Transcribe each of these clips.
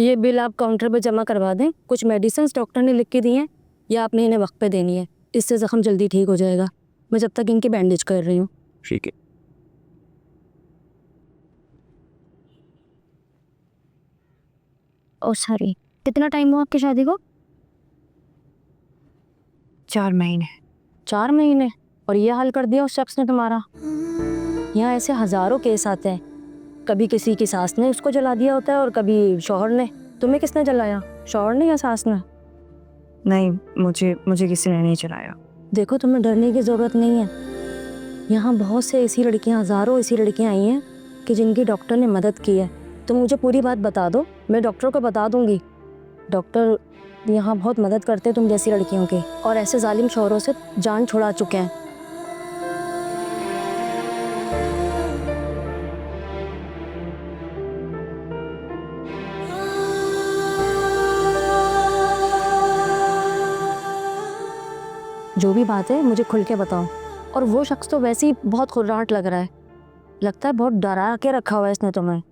ये बिल आप काउंटर पे जमा करवा दें। कुछ मेडिसिन डॉक्टर ने लिख के दी हैं, या आपने इन्हें वक्त पे देनी है। इससे ज़ख्म जल्दी ठीक हो जाएगा। मैं जब तक इनकी बैंडेज कर रही हूँ। ठीक है। ओ सॉरी, कितना टाइम हुआ आपकी शादी को? 4 महीने। 4 महीने? और ये हाल कर दिया उस शख्स ने तुम्हारा? यहाँ ऐसे हज़ारों केस आते हैं। कभी किसी की सास ने उसको जला दिया होता है और कभी शौहर ने। तुम्हें किसने जलाया, शौहर ने या सास ने? नहीं, मुझे किसी ने नहीं चलाया। देखो, तुम्हें डरने की ज़रूरत नहीं है। यहाँ बहुत से ऐसी लड़कियाँ, हज़ारों ऐसी लड़कियाँ आई हैं कि जिनकी डॉक्टर ने मदद की है। तुम मुझे पूरी बात बता दो, मैं डॉक्टर को बता दूँगी। डॉक्टर यहाँ बहुत मदद करते हैं तुम जैसी लड़कियों की, और ऐसे जालिम शौहरों से जान छुड़ा चुके हैं। जो भी बात है मुझे खुल के बताओ। और वो शख्स तो वैसे ही बहुत खुर्राहट लग रहा है। लगता है बहुत डरा के रखा हुआ है इसने तुम्हें।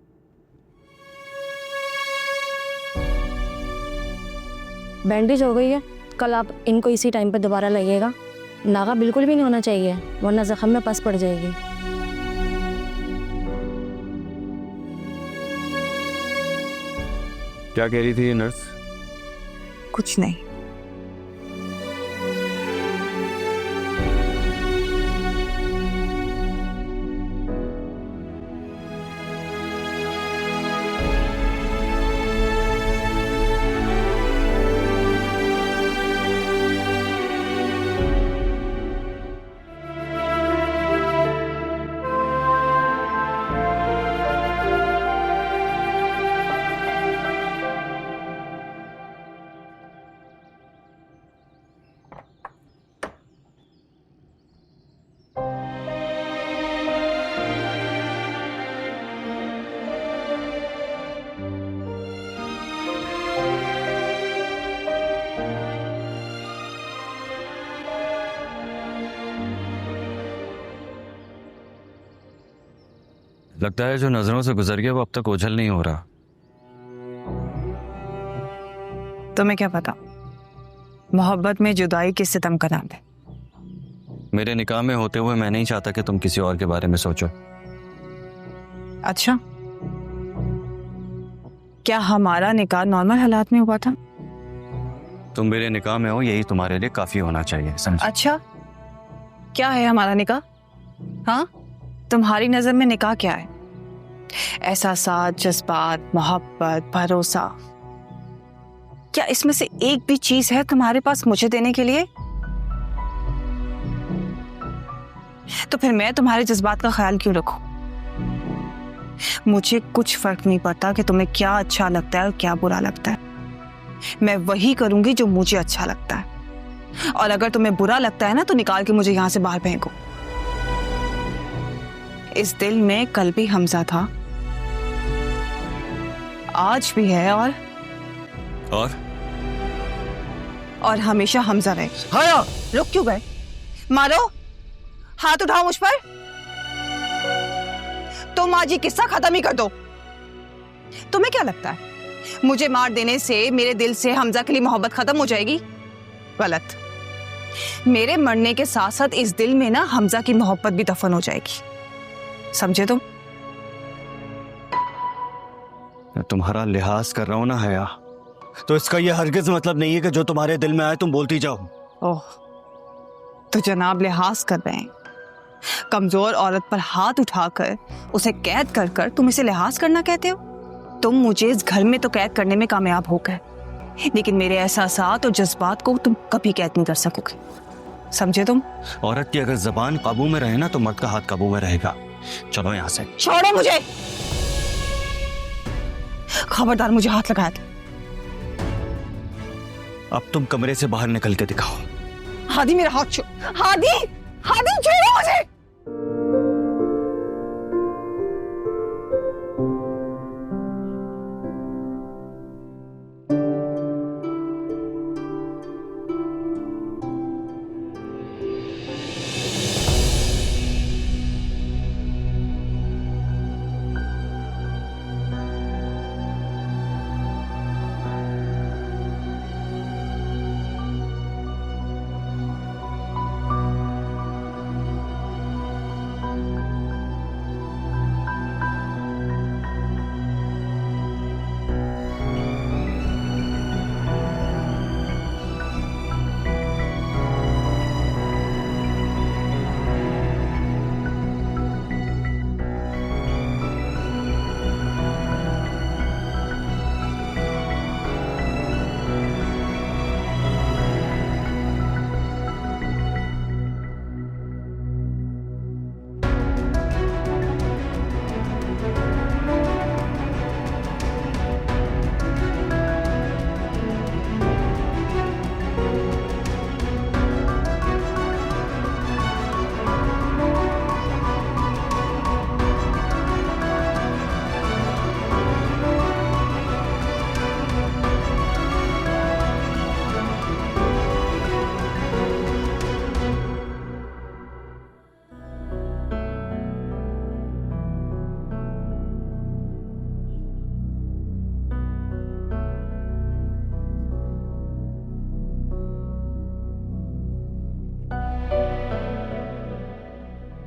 बैंडेज हो गई है, कल आप इनको इसी टाइम पे दोबारा लगाइएगा। नागा बिल्कुल भी नहीं होना चाहिए, वरना जख्म में पस पड़ जाएगी। क्या कह रही थी ये नर्स? कुछ नहीं। लगता है जो नजरों से गुजर गया वो अब तक ओझल नहीं हो रहा। तुम्हें क्या पता मोहब्बत में जुदाई किस सितम का नाम है। मेरे निकाह में होते हुए मैं नहीं चाहता कि तुम किसी और के बारे में सोचो। अच्छा, क्या हमारा निकाह नॉर्मल हालात में हुआ था? तुम मेरे निकाह में हो, यही तुम्हारे लिए काफी होना चाहिए, समझ? अच्छा, क्या है हमारा निकाह? हाँ, तुम्हारी नजर में निकाह क्या है? एहसासात, जज्बात, मोहब्बत, भरोसा, क्या इसमें से एक भी चीज है तुम्हारे पास मुझे देने के लिए? तो फिर मैं तुम्हारे जज्बात का ख्याल क्यों रखूं? मुझे कुछ फर्क नहीं पड़ता कि तुम्हें क्या अच्छा लगता है और क्या बुरा लगता है। मैं वही करूंगी जो मुझे अच्छा लगता है, और अगर तुम्हें बुरा लगता है ना तो निकाल के मुझे यहां से बाहर फेंको। इस दिल में कल भी हमजा था, आज भी है, और हमेशा हमजा रहेगा। हाया! रुक क्यों गए? मारो, हाथ उठाओ मुझ पर। तुम आज ये किस्सा खत्म ही कर दो। तुम्हें क्या लगता है मुझे मार देने से मेरे दिल से हमजा के लिए मोहब्बत खत्म हो जाएगी? गलत। मेरे मरने के साथ साथ इस दिल में ना हमजा की मोहब्बत भी दफन हो जाएगी, समझे तुम? मैं तुम्हारा लिहाज कर रहा हूं ना हया, तो इसका यह हरगिज मतलब नहीं है कि जो तुम्हारे दिल में आए तुम बोलती जाओ। ओह, तो जनाब लिहाज कर रहे हैं। कमजोर औरत पर हाथ उठाकर उसे कैद कर कर तुम इसे लिहाज करना कहते हो? तुम मुझे इस घर में तो कैद करने में कामयाब हो गए, लेकिन मेरे एहसासात और जज्बात को तुम कभी कैद नहीं कर सकोगे, समझे तुम? औरत की अगर जबान काबू में रहे ना तो मर्द का हाथ काबू में रहेगा। चलो यहां से। छोड़ो मुझे, खबरदार मुझे हाथ लगाया था। अब तुम कमरे से बाहर निकल के दिखाओ। हादी मेरा हाथ छोड़। हादी, हादी छोड़ो मुझे।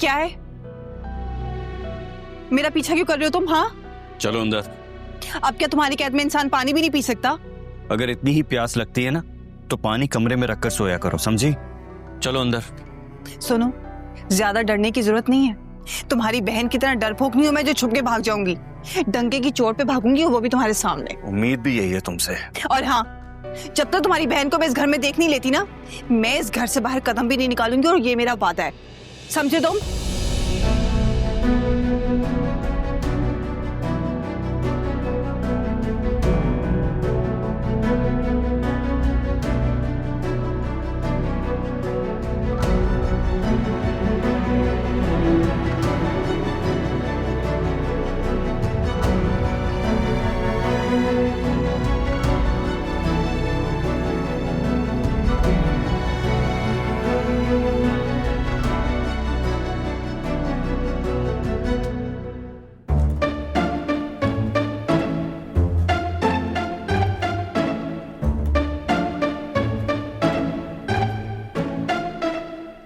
क्या है? मेरा पीछा क्यों कर रहे हो तुम? हाँ, चलो अंदर। अब क्या तुम्हारी कैद में इंसान पानी भी नहीं पी सकता? अगर इतनी ही प्यास लगती है ना तो पानी कमरे में रखकर सोया करो, समझी? चलो अंदर। सुनो, ज्यादा डरने की जरूरत नहीं है। तुम्हारी बहन की तरह डरपोक नहीं हूं मैं जो छुप के भाग जाऊंगी। डंके की चोट पे भागूंगी, वो भी तुम्हारे सामने। उम्मीद भी यही है तुमसे। और हाँ, जब तक तुम्हारी बहन को मैं इस घर में देख नहीं लेती ना, मैं इस घर से बाहर कदम भी नहीं निकालूंगी, और ये मेरा वादा है, समझे तुम?